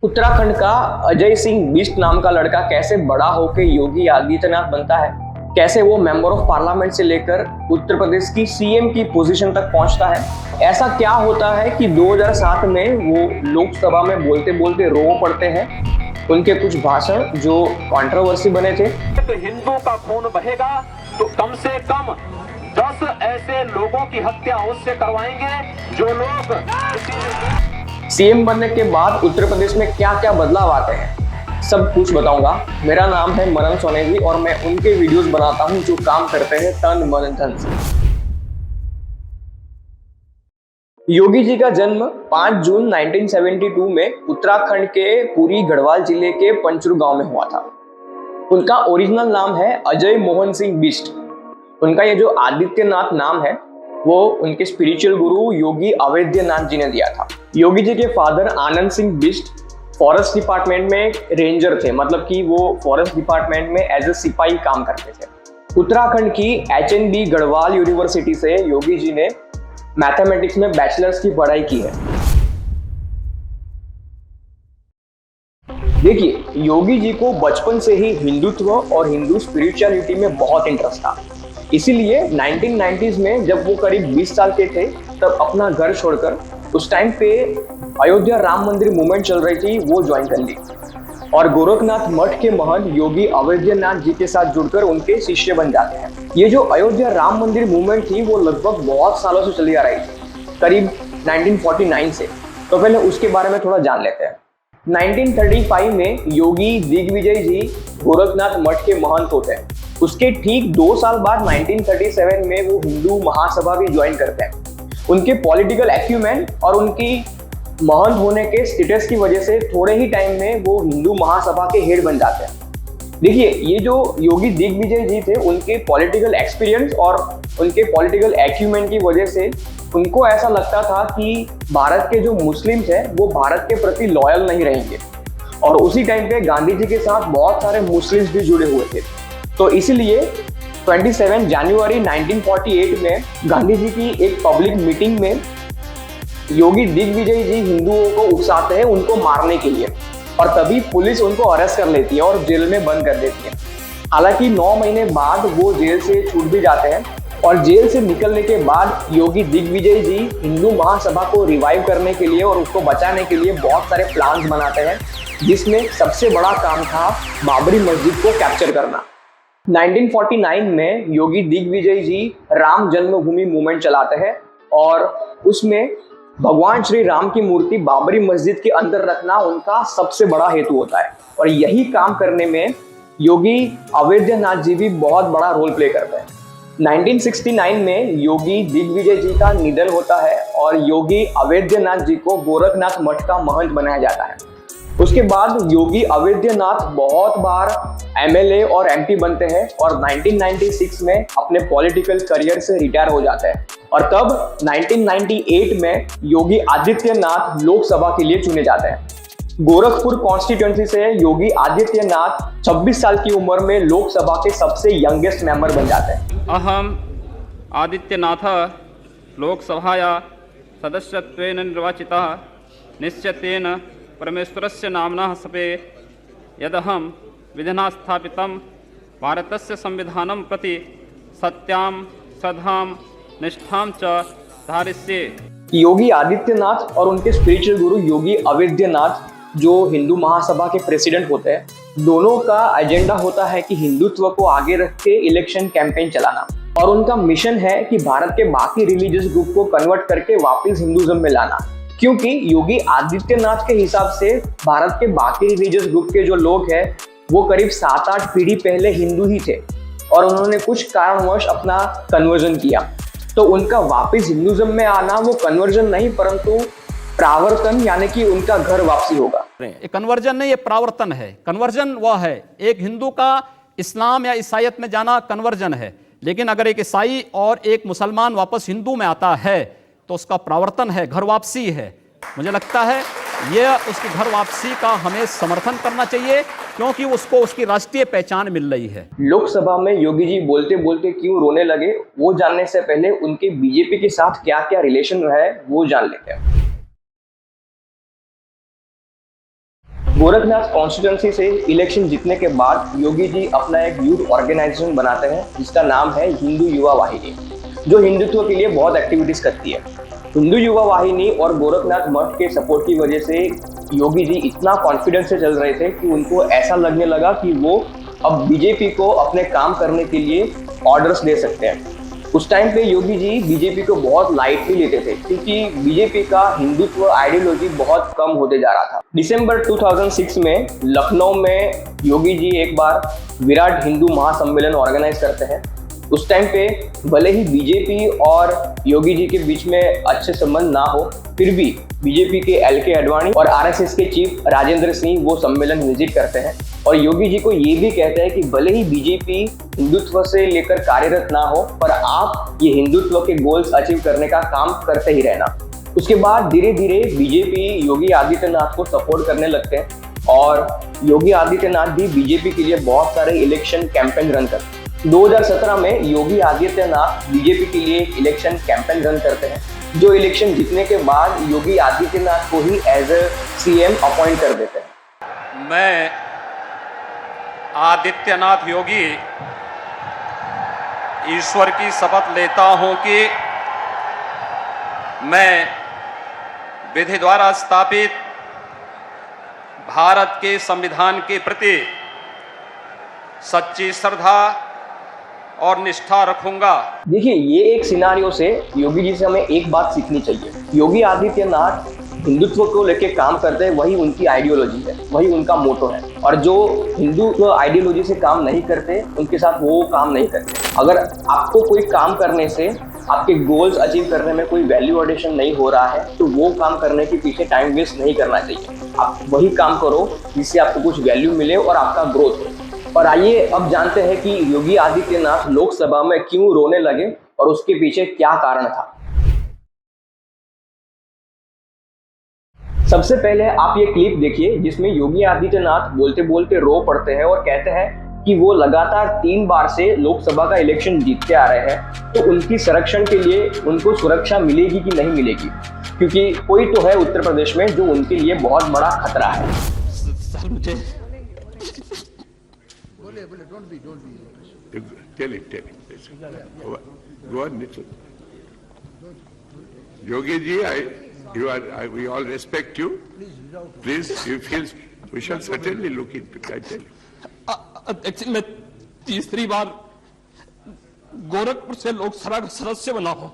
उत्तराखंड का अजय सिंह बिष्ट नाम का लड़का कैसे बड़ा होकर योगी आदित्यनाथ बनता है, कैसे वो मेंबर ऑफ पार्लियामेंट से लेकर उत्तर प्रदेश की सीएम की पोजीशन तक पहुंचता है। ऐसा क्या होता है कि 2007 में वो लोकसभा में बोलते बोलते रो पड़ते हैं। उनके कुछ भाषण जो कंट्रोवर्सी बने थे। तो हिंदू का खून बहेगा तो कम से कम 10 ऐसे लोगों की हत्या उससे करवाएंगे जो लोग सीएम बनने के बाद उत्तर प्रदेश में क्या क्या बदलाव आते हैं, सब कुछ बताऊंगा। मेरा नाम है मनन सोनेजी और मैं उनके वीडियोस बनाता हूं जो काम करते हैं तन मन धन से। योगी जी का जन्म 5 जून 1972 में उत्तराखंड के पुरी गढ़वाल जिले के पंचरू गांव में हुआ था। उनका ओरिजिनल नाम है अजय मोहन सिंह बिष्ट। उनका ये जो आदित्यनाथ नाम है वो उनके स्पिरिचुअल गुरु योगी अवैधनाथ जी ने दिया था। योगी जी के father Anand Singh Bisht forest department में रेंजर थे, मतलब कि वो फॉरेस्ट डिपार्टमेंट में एज ए सिपाही काम करते थे। उत्तराखंड की HNB गढ़वाल यूनिवर्सिटी से योगी जी ने मैथमेटिक्स में बैचलर्स की पढ़ाई की है। देखिए, योगी जी को बचपन से ही हिंदुत्व और हिंदू स्पिरिचुअलिटी में बहुत इंटरेस्ट था। इसीलिए 1990s में जब वो करीब 20 साल के थे तब अपना घर छोड़कर, उस टाइम पे अयोध्या राम मंदिर मूवमेंट चल रही थी, वो ज्वाइन कर ली और गोरखनाथ मठ के महंत योगी अवैधनाथ जी के साथ जुड़कर उनके शिष्य बन जाते हैं। ये जो अयोध्या राम मंदिर मूवमेंट थी वो लगभग बहुत सालों से चली आ रही थी, करीब 1949 से। तो पहले उसके बारे में थोड़ा जान लेते हैं। 1935 में योगी दिग्विजय जी गोरखनाथ मठ के महंत होते हैं। उसके ठीक 2 साल बाद 1937 में वो हिंदू महासभा भी ज्वाइन करते हैं। उनके पॉलिटिकल एक्यूमेन और उनकी महंत होने के स्टेटस की वजह से थोड़े ही टाइम में वो हिंदू महासभा के हेड बन जाते हैं। देखिए, ये जो योगी दिग्विजय जी थे, उनके पॉलिटिकल एक्सपीरियंस और उनके पॉलिटिकल एक्यूमेन की वजह से उनको ऐसा लगता था कि भारत के जो मुस्लिम्स हैं वो भारत के प्रति लॉयल नहीं रहेंगे। और उसी टाइम पे गांधी जी के साथ बहुत सारे मुस्लिम्स भी जुड़े हुए थे। तो इसीलिए 27 जनवरी 1948 में गांधी जी की एक पब्लिक मीटिंग में योगी दिग्विजय जी हिंदुओं को उकसाते हैं उनको मारने के लिए, और तभी पुलिस उनको अरेस्ट कर लेती है और जेल में बंद कर देती है। हालांकि 9 महीने बाद वो जेल से छूट भी जाते हैं और जेल से निकलने के बाद योगी दिग्विजय जी हिंदू महासभा को रिवाइव करने के लिए और उसको बचाने के लिए बहुत सारे प्लान्स बनाते हैं, जिसमें सबसे बड़ा काम था बाबरी मस्जिद को कैप्चर करना। 1949 में योगी दिग्विजय जी राम जन्मभूमि मूवमेंट चलाते हैं और उसमें भगवान श्री राम की मूर्ति बाबरी मस्जिद के अंदर रखना उनका सबसे बड़ा हेतु होता है। और यही काम करने में योगी अवैधनाथ जी भी बहुत बड़ा रोल प्ले करते हैं। 1969 में योगी दिग्विजय जी का निधन होता है और योगी अवैधनाथ जी को गोरखनाथ मठ का महंत बनाया जाता है। उसके बाद योगी अवैधनाथ बहुत बार MLA और MP बनते हैं और 1996 में अपने पॉलिटिकल करियर से रिटायर हो जाते हैं। और तब 1998 में योगी आदित्यनाथ लोकसभा के लिए चुने जाते हैं। गोरखपुर कॉन्स्टिट्यूएंसी से योगी आदित्यनाथ 26 साल की उम्र में लोकसभा के सबसे यंगेस्ट मेंबर बन जाते हैं। अहम आदित्यनाथ लोकसभाया सदस्यत्वेन निर्वाचितः निश्चितेन परमेश्वरस्य नाम्नः सपे यदहं विधिना स्थापितं भारतस्य संविधानं प्रति सत्यां श्रद्धां निष्ठां च धारयिष्ये। योगी आदित्यनाथ और उनके स्पिरिचुअल गुरु योगी अवैधनाथ जो हिंदू महासभा के प्रेसिडेंट होते हैं, दोनों का एजेंडा होता है कि हिंदुत्व को आगे रख के इलेक्शन कैंपेन चलाना। और उनका मिशन है कि भारत के बाकी रिलीजियस ग्रुप को कन्वर्ट करके वापस हिंदुइज्म में लाना। क्योंकि योगी आदित्यनाथ के हिसाब से भारत के बाकी रिलीजियस ग्रुप के जो लोग हैं वो करीब 7-8 पीढ़ी पहले हिंदू ही थे और उन्होंने कुछ कारणवश अपना कन्वर्जन किया। तो उनका वापस हिंदुइज्म में आना वो कन्वर्जन नहीं परंतु प्रावर्तन, यानी कि उनका घर वापसी होगा। ये कन्वर्जन नहीं, ये प्रावर्तन है। कन्वर्जन वह है, एक हिंदू का इस्लाम या ईसाइयत में जाना कन्वर्जन है, लेकिन अगर एक ईसाई और एक मुसलमान वापस हिंदू में आता है तो उसका प्रावर्तन है, घर वापसी है। मुझे लगता है ये उसकी घर वापसी का हमें समर्थन करना चाहिए क्योंकि उसको उसकी राष्ट्रीय पहचान मिल रही है। लोकसभा में योगी जी बोलते बोलते क्यों रोने लगे, वो जानने से पहले उनके बीजेपी के साथ क्या क्या रिलेशन रहा है वो जान लेते हैं। गोरखनाथ कॉन्स्टिट्यूंसी से इलेक्शन जीतने के बाद योगी जी अपना एक यूथ ऑर्गेनाइजेशन बनाते हैं जिसका नाम है हिंदू युवा वाहिनी, जो हिंदुत्व के लिए बहुत एक्टिविटीज करती है। हिंदू युवा वाहिनी और गोरखनाथ मठ के सपोर्ट की वजह से योगी जी इतना कॉन्फिडेंस से चल रहे थे कि उनको ऐसा लगने लगा कि वो अब बीजेपी को अपने काम करने के लिए ऑर्डर्स दे सकते हैं। उस टाइम पे योगी जी बीजेपी को बहुत लाइटली लेते थे क्योंकि बीजेपी का हिंदुत्व आइडियोलॉजी बहुत कम होते जा रहा था। दिसंबर 2006 में लखनऊ में योगी जी एक बार विराट हिंदू महासम्मेलन ऑर्गेनाइज करते हैं। उस टाइम पे भले ही बीजेपी और योगी जी के बीच में अच्छे संबंध ना हो, फिर भी बीजेपी के LK आडवाणी और RSS के चीफ राजेंद्र सिंह वो सम्मेलन विजिट करते हैं और योगी जी को ये भी कहते हैं कि भले ही बीजेपी हिंदुत्व से लेकर कार्यरत ना हो, पर आप ये हिंदुत्व के गोल्स अचीव करने का काम करते ही रहना। उसके बाद धीरे धीरे बीजेपी योगी आदित्यनाथ को सपोर्ट करने लगते हैं और योगी आदित्यनाथ भी बीजेपी के लिए बहुत सारे इलेक्शन कैंपेन रन करते हैं। 2017 में योगी आदित्यनाथ बीजेपी के लिए इलेक्शन कैंपेन रन करते हैं, जो इलेक्शन जीतने के बाद योगी आदित्यनाथ को ही एज ए CM अपॉइंट कर देते हैं। मैं आदित्यनाथ योगी ईश्वर की शपथ लेता हूं कि मैं विधि द्वारा स्थापित भारत के संविधान के प्रति सच्ची श्रद्धा और निष्ठा रखूंगा। देखिए, ये एक सिनारियो से योगी जी से हमें एक बात सीखनी चाहिए। योगी आदित्यनाथ हिंदुत्व को लेके काम करते हैं, वही उनकी आइडियोलॉजी है, वही उनका मोटो है। और जो हिंदू आइडियोलॉजी से काम नहीं करते, उनके साथ वो काम नहीं करते। अगर आपको कोई काम करने से आपके गोल्स अचीव करने में कोई वैल्यू एडिशन नहीं हो रहा है, तो वो काम करने के पीछे टाइम वेस्ट नहीं करना चाहिए। आप वही काम करो जिससे आपको कुछ वैल्यू मिले और आपका ग्रोथ हो। और आइए अब जानते हैं कि योगी आदित्यनाथ लोकसभा में क्यों रोने लगे और उसके पीछे क्या कारण था। सबसे पहले आप ये क्लिप देखिए जिसमें योगी आदित्यनाथ बोलते बोलते रो पड़ते हैं और कहते हैं कि वो लगातार 3 बार से लोकसभा का इलेक्शन जीतते आ रहे हैं, तो उनकी संरक्षण के लिए उनको सुरक्षा मिलेगी कि नहीं मिलेगी, क्योंकि कोई तो है उत्तर प्रदेश में जो उनके लिए बहुत बड़ा खतरा है। सर मुझे Tell him. Go on, Nitin. Yogi ji, we all respect you. Please, we shall certainly look into it. I tell you. अध्यक्ष, मैं तीसरी बार गोरखपुर से लोकसभा का सदस्य बना हूं।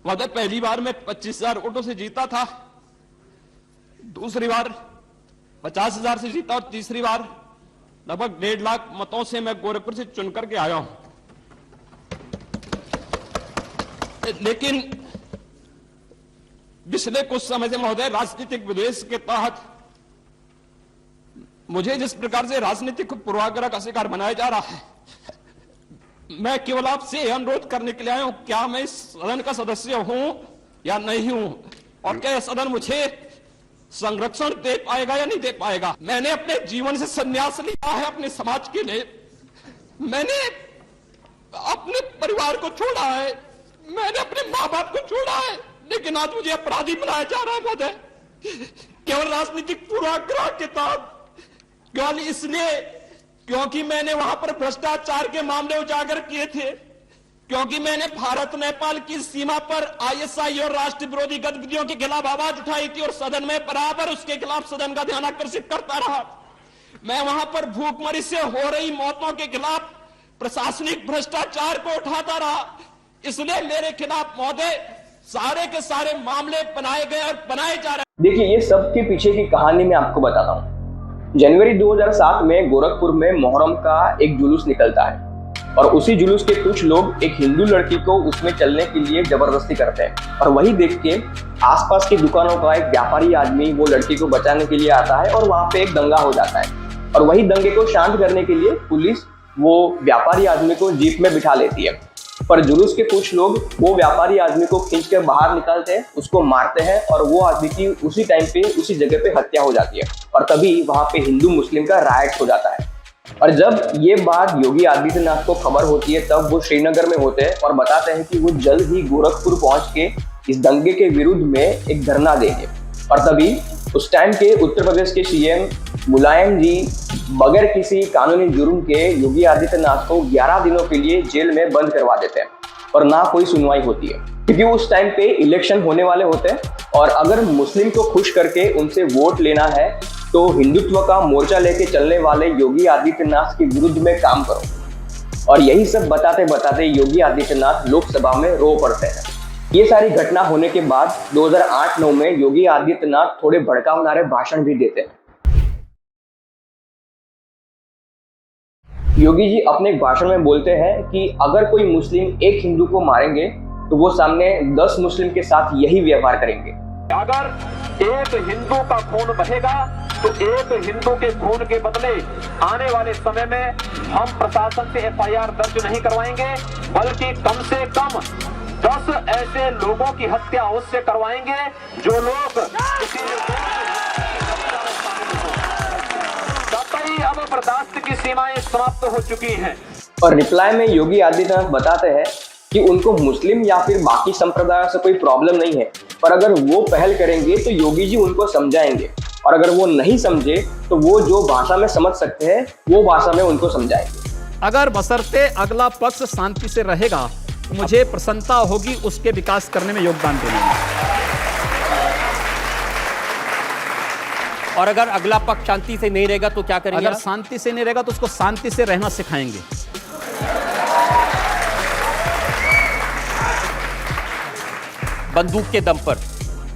मतलब पहली बार मैं 25,000 वोटों से जीता था, दूसरी बार 50,000 से जीता और तीसरी बार लगभग 1.5 लाख मतों से मैं गोरखपुर से चुन करके आया हूं। लेकिन पिछले कुछ समय से महोदय राजनीतिक विद्वेष के तहत मुझे जिस प्रकार से राजनीतिक पूर्वाग्रह का शिकार बनाया जा रहा है, मैं केवल आपसे अनुरोध करने के लिए आया हूं, क्या मैं इस सदन का सदस्य हूं या नहीं हूं, और क्या सदन मुझे संरक्षण दे पाएगा या नहीं दे पाएगा। मैंने अपने जीवन से संन्यास लिया है अपने समाज के लिए, मैंने अपने परिवार को छोड़ा है, मैंने अपने माँ बाप को छोड़ा है, लेकिन आज मुझे अपराधी बनाया जा रहा है महोदय, केवल राजनीतिक पूर्वाग्रह के तहत। केवल इसलिए क्योंकि मैंने वहां पर भ्रष्टाचार के मामले उजागर किए थे, क्योंकि मैंने भारत नेपाल की सीमा पर ISI और राष्ट्र विरोधी गतिविधियों के खिलाफ आवाज उठाई थी और सदन में बराबर उसके खिलाफ सदन का ध्यान आकर्षित करता रहा। मैं वहां पर भूखमरी से हो रही मौतों के खिलाफ प्रशासनिक भ्रष्टाचार को उठाता रहा। इसलिए मेरे खिलाफ महोदय सारे के सारे मामले बनाए गए और बनाए जा रहे। देखिए, ये सब के पीछे की कहानी मैं आपको बताता हूँ। जनवरी 2007 में गोरखपुर में मोहर्रम का एक जुलूस निकलता है और उसी जुलूस के कुछ लोग एक हिंदू लड़की को उसमें चलने के लिए जबरदस्ती करते हैं और वही देख के आसपास की दुकानों का एक व्यापारी आदमी वो लड़की को बचाने के लिए आता है और वहां पे एक दंगा हो जाता है। और वही दंगे को शांत करने के लिए पुलिस वो व्यापारी आदमी को जीप में बिठा लेती है, पर जुलूस के कुछ लोग वो व्यापारी आदमी को खींच कर बाहर निकालते हैं, उसको मारते हैं और वो आदमी की उसी टाइम पे उसी जगह पे हत्या हो जाती है। और तभी वहां पे हिंदू मुस्लिम का राइट हो जाता है। और जब ये बात योगी आदित्यनाथ को खबर होती है, तब वो श्रीनगर में होते हैं और बताते हैं कि वो जल्द ही गोरखपुर पहुंच के इस दंगे के विरुद्ध में एक धरना देंगे। और तभी उस टाइम के उत्तर प्रदेश के सीएम मुलायम जी बगैर किसी कानूनी जुर्म के योगी आदित्यनाथ को 11 दिनों के लिए जेल में बंद करवा देते हैं और ना कोई सुनवाई होती है, क्योंकि उस टाइम पे इलेक्शन होने वाले होते हैं और अगर मुस्लिम को खुश करके उनसे वोट लेना है तो हिंदुत्व का मोर्चा लेके चलने वाले योगी आदित्यनाथ के विरुद्ध में काम करो। और यही सब बताते बताते योगी आदित्यनाथ लोकसभा में रो पड़ते हैं। ये सारी घटना होने के बाद 2008-9 में योगी आदित्यनाथ थोड़े भड़कावनारे भाषण भी देते हैं। योगी जी अपने भाषण में बोलते हैं कि अगर कोई मुस्लिम एक हिंदू को मारेंगे तो वो सामने 10 मुस्लिम के साथ यही व्यवहार करेंगे। अगर एक हिंदू का खून बहेगा तो एक हिंदू के खून के बदले आने वाले समय में हम प्रशासन से एफआईआर दर्ज नहीं करवाएंगे, बल्कि कम से कम 10 ऐसे लोगों की हत्या अवश्य करवाएंगे जो लोग अब बर्दाश्त की सीमाएं समाप्त हो चुकी हैं। और रिप्लाई में योगी आदित्यनाथ बताते हैं कि उनको मुस्लिम या फिर बाकी संप्रदायों से कोई प्रॉब्लम नहीं है, पर अगर वो पहल करेंगे तो योगी जी उनको समझाएंगे और अगर वो नहीं समझे तो वो जो भाषा में समझ सकते हैं वो भाषा में उनको समझाएंगे। अगर बशर्ते अगला पक्ष शांति से रहेगा मुझे प्रसन्नता होगी उसके विकास करने में योगदान देने में। और अगर अगला पक्ष शांति से नहीं रहेगा तो क्या करेंगे? अगर शांति से नहीं रहेगा तो उसको शांति से रहना सिखाएंगे। बंदूक के दम पर,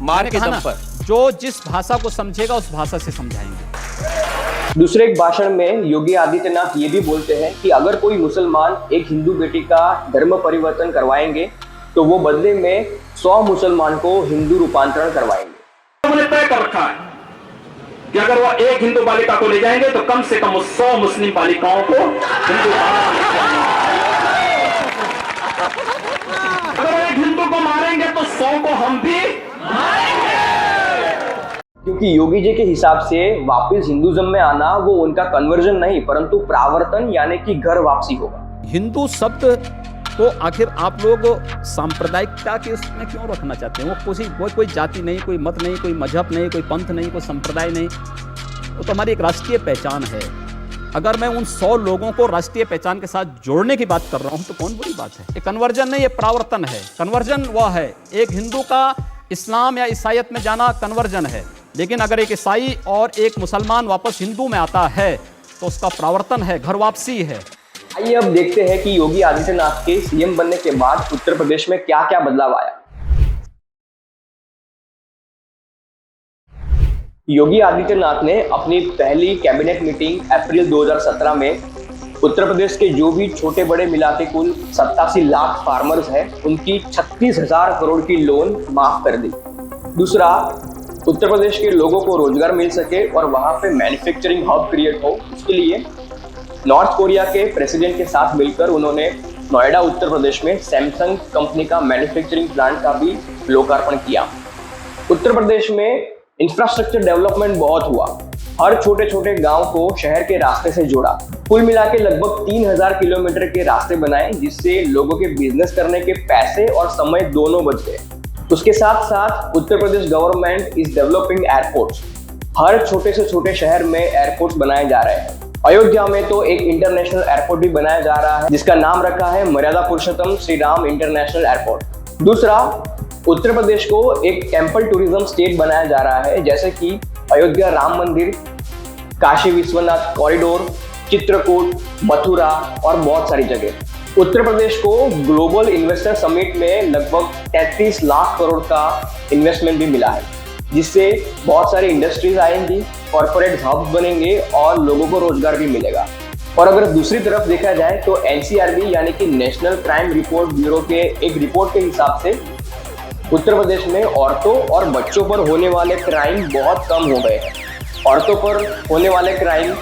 मार के दम पर, जो जिस भाषा को समझेगा उस भाषा से समझाएंगे। दूसरे एक भाषण में योगी आदित्यनाथ ये भी बोलते हैं कि अगर कोई मुसलमान एक हिंदू बेटी का धर्म परिवर्तन करवाएंगे तो वो बदले में 100 मुसलमान को हिंदू रूपांतरण करवाएंगे। उन्होंने तय कर रखा है कि अगर वो एक हिंदू बालिका को ले जाएंगे तो कम से कम 100 मुस्लिम बालिकाओं को हिंदू अगर एक हिंदू को मारेंगे तो 100 को हम भी मारेंगे। क्योंकि योगी जी के हिसाब से वापस हिंदुज्म में आना वो उनका कन्वर्जन नहीं परंतु प्रावर्तन यानी कि घर वापसी होगा। हिंदू शब्द को आखिर आप लोग सांप्रदायिकता के उसमें क्यों रखना चाहते हैं? वो कोई जाति नहीं, कोई मत नहीं, कोई मजहब नहीं, कोई पंथ नहीं, कोई संप्रदाय नहीं, वो तो हमारी एक राष्ट्रीय पहचान है। अगर मैं उन 100 लोगों को राष्ट्रीय पहचान के साथ जोड़ने की बात कर रहा हूं तो कौन बुरी बात है? ये कन्वर्जन नहीं, ये प्रावर्तन है। कन्वर्जन वह है एक हिंदू का इस्लाम या ईसाइयत में जाना कन्वर्जन है, लेकिन अगर एक ईसाई और एक मुसलमान वापस हिंदू में आता है तो उसका प्रावर्तन है, घर वापसी है। आइए अब देखते हैं कि योगी आदित्यनाथ के सीएम बनने के बाद उत्तर प्रदेश में क्या क्या बदलाव आया। योगी आदित्यनाथ ने अपनी पहली कैबिनेट मीटिंग अप्रैल 2017 में उत्तर प्रदेश के जो भी छोटे बड़े मिला के कुल 87 लाख फार्मर्स हैं उनकी 36,000 करोड़ की लोन माफ कर दी। दूसरा, उत्तर प्रदेश के लोगों को रोजगार मिल सके और वहां पे मैन्युफैक्चरिंग हब क्रिएट हो, उसके लिए नॉर्थ कोरिया के प्रेसिडेंट के साथ मिलकर उन्होंने नोएडा उत्तर प्रदेश में सैमसंग कंपनी का मैन्युफैक्चरिंग प्लांट का भी लोकार्पण किया। उत्तर प्रदेश में इंफ्रास्ट्रक्चर डेवलपमेंट बहुत हुआ, हर छोटे छोटे गांव को शहर के रास्ते से जोड़ा। कुल मिला के लगभग 3000 किलोमीटर के रास्ते बनाए जिससे लोगों के बिजनेस करने के पैसे और समय दोनों बच गए। उसके साथ साथ Uttar Pradesh government is developing airports, हर छोटे से छोटे शहर में एयरपोर्ट्स बनाए जा रहे हैं। अयोध्या में तो एक इंटरनेशनल एयरपोर्ट भी बनाया जा रहा है जिसका नाम रखा है मर्यादा पुरुषोत्तम श्री राम इंटरनेशनल एयरपोर्ट। दूसरा, उत्तर प्रदेश को एक टेम्पल टूरिज्म स्टेट बनाया जा रहा है, जैसे कि अयोध्या राम मंदिर, काशी विश्वनाथ कॉरिडोर, चित्रकूट, मथुरा और बहुत सारी जगह। उत्तर प्रदेश को ग्लोबल इन्वेस्टर समिट में लगभग 33 लाख करोड़ का इन्वेस्टमेंट भी मिला है, जिससे बहुत सारी इंडस्ट्रीज आएंगी, कॉर्पोरेट हब बनेंगे और लोगों को रोजगार भी मिलेगा। और अगर दूसरी तरफ देखा जाए तो एनसीआरबी यानी कि नेशनल क्राइम रिपोर्ट ब्यूरो के एक रिपोर्ट के हिसाब से उत्तर प्रदेश में औरतों और बच्चों पर होने वाले क्राइम बहुत कम हो गए हैं। औरतों पर होने वाले क्राइम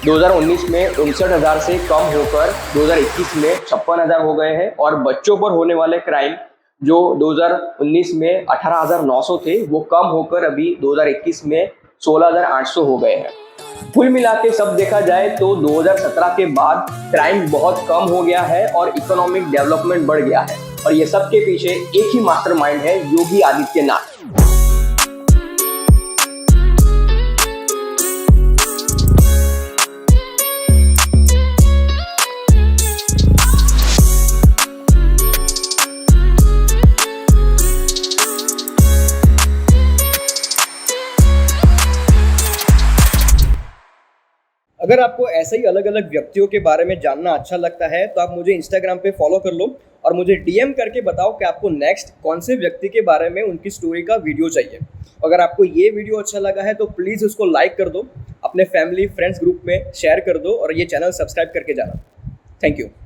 2019 में 59,000 से कम होकर 2021 में 56,000 हो गए हैं और बच्चों पर होने वाले क्राइम जो 2019 में 18,900 थे वो कम होकर अभी 2021 में 16,800 हो गए हैं। कुल मिला के सब देखा जाए तो 2017 के बाद क्राइम बहुत कम हो गया है और इकोनॉमिक डेवलपमेंट बढ़ गया है और ये सब के पीछे एक ही मास्टरमाइंड है, योगी आदित्यनाथ। अगर आपको ऐसे ही अलग अलग व्यक्तियों के बारे में जानना अच्छा लगता है तो आप मुझे इंस्टाग्राम पे फॉलो कर लो और मुझे डीएम करके बताओ कि आपको नेक्स्ट कौन से व्यक्ति के बारे में उनकी स्टोरी का वीडियो चाहिए। अगर आपको ये वीडियो अच्छा लगा है तो प्लीज़ उसको लाइक कर दो, अपने फैमिली फ्रेंड्स ग्रुप में शेयर कर दो और ये चैनल सब्सक्राइब करके जाना। Thank you.